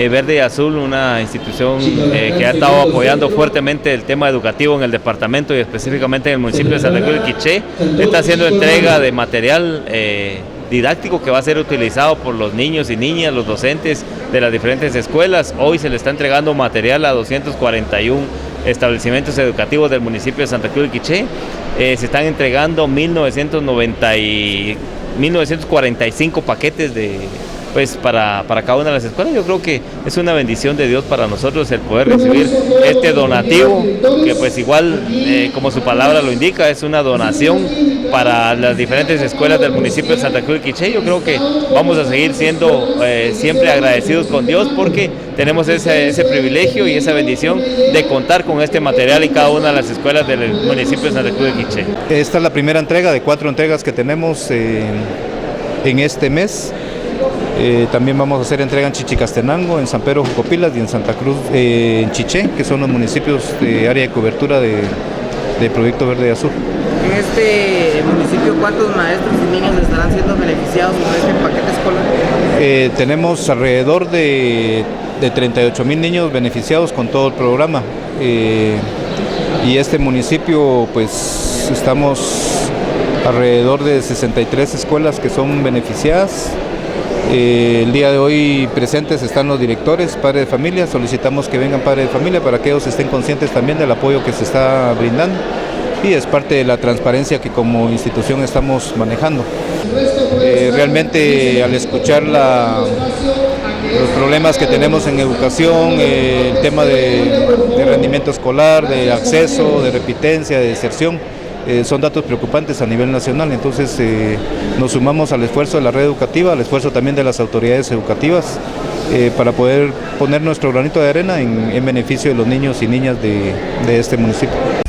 Verde y Azul, una institución que ha estado apoyando fuertemente el tema educativo en el departamento y específicamente en el municipio de Santa Cruz de Quiché, está haciendo entrega de material didáctico que va a ser utilizado por los niños y niñas, los docentes de las diferentes escuelas. Hoy se le está entregando material a 241 establecimientos educativos del municipio de Santa Cruz de Quiché. Se están entregando 1945 paquetes para cada una de las escuelas. Yo creo que es una bendición de Dios para nosotros el poder recibir este donativo, que pues igual, como su palabra lo indica, es una donación para las diferentes escuelas del municipio de Santa Cruz de Quiché. Yo creo que vamos a seguir siendo siempre agradecidos con Dios porque tenemos ese privilegio y esa bendición de contar con este material en cada una de las escuelas del municipio de Santa Cruz de Quiché. Esta es la primera entrega de 4 entregas que tenemos en este mes. También vamos a hacer entrega en Chichicastenango, en San Pedro Jocopilas y en Santa Cruz, en Chiché, que son los municipios de área de cobertura del Proyecto Verde y Azul. En este municipio, ¿cuántos maestros y niños estarán siendo beneficiados con este paquete escolar? Tenemos alrededor de 38,000 niños beneficiados con todo el programa. Y este municipio, pues estamos alrededor de 63 escuelas que son beneficiadas. El día de hoy presentes están los directores, padres de familia. Solicitamos que vengan padres de familia para que ellos estén conscientes también del apoyo que se está brindando y es parte de la transparencia que como institución estamos manejando. Realmente al escuchar los problemas que tenemos en educación, el tema de rendimiento escolar, de acceso, de repitencia, de deserción, son datos preocupantes a nivel nacional. Entonces nos sumamos al esfuerzo de la red educativa, al esfuerzo también de las autoridades educativas para poder poner nuestro granito de arena en beneficio de los niños y niñas de este municipio.